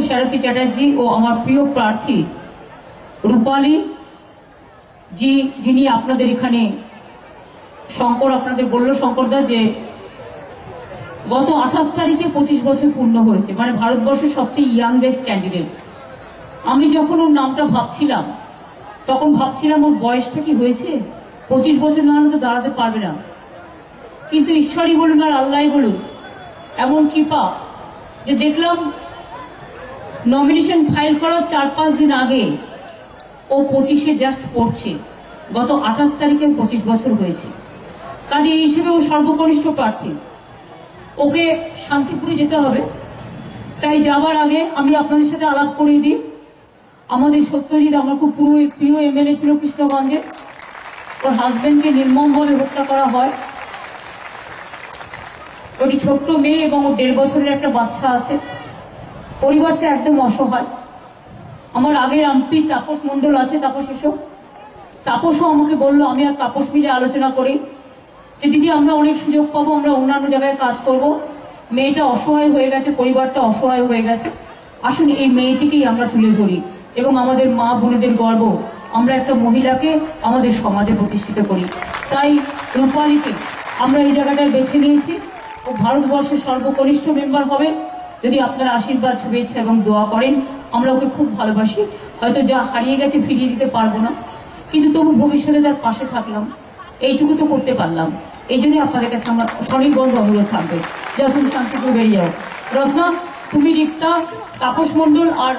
সারথী চ্যাটার্জি ও আমার প্রিয় প্রার্থী রূপালী জি, যিনি আপনাদের এখানে শঙ্কর আপনাদের বলল শঙ্করদা যে গত 28 তারিখে 25 বছর পূর্ণ হয়েছে, মানে ভারতবর্ষের সবচেয়ে ইয়াংগেস্ট ক্যান্ডিডেট। আমি যখন ওর নামটা ভাবছিলাম তখন ভাবছিলাম ওর বয়সটা কি হয়েছে, 25 বছর না হলে তো দাঁড়াতে পারবে না। কিন্তু ঈশ্বরই বলুন আর আল্লাহই বলুন, এমন কৃপা যে দেখলাম নমিনেশন ফাইল করার 4-5 দিন আগে ও 25-এ জাস্ট পড়ছে। গত 28 তারিখে 25 বছর হয়েছে। কাজে এই হিসেবে ও সর্বকনিষ্ঠ প্রার্থী, ওকে শান্তিপুরে যেতে হবে। তাই যাবার আগে আমি আপনাদের সাথে আলাপ করিয়ে দিই। আমাদের সত্যজিৎ আমার খুব প্রিয় এমএলএ ছিল কৃষ্ণগঞ্জে। ওর হাজবেন্ডকে নির্মমভাবে হত্যা করা হয়। ওটি ছোট্ট মেয়ে এবং ওর 1.5 বছরের একটা বাচ্চা আছে। পরিবারটা একদম অসহায়। আমার আগের এমপি তাপস মণ্ডল আছে, তাপস এসব, তাপসও আমাকে বললো, আমি আর তাপস মিলে আলোচনা করি যে দিদি আমরা অনেক সুযোগ পাবো, আমরা অন্যান্য জায়গায় কাজ করব, মেয়েটা অসহায় হয়ে গেছে, পরিবারটা অসহায় হয়ে গেছে, আসুন এই মেয়েটিকেই আমরা তুলে ধরি এবং আমাদের মা বোনেদের গর্ব, আমরা একটা মহিলাকে আমাদের সমাজে প্রতিষ্ঠিত করি। তাই রূপালীকে আমরা এই জায়গাটায় বেছে নিয়েছি। ও ভারতবর্ষের সর্বকনিষ্ঠ মেম্বার হবে যদি আপনার আশীর্বাদ, শুভেচ্ছা এবং দোয়া করেন। আমরা ওকে খুব ভালোবাসি। হয়তো যা হারিয়ে গেছে ফিরিয়ে দিতে পারবো না, কিন্তু তবু ভবিষ্যতে তার পাশে থাকলাম, এইটুকু তো করতে পারলাম। এই জন্যই আপনাদের কাছে আমার স্বনির্বন্ধ অনুরোধ থাকবে, যখন শান্তিপুর বেরিয়ে যাও। রত্না, তুমি, রিক্তা, তাপস মণ্ডল আর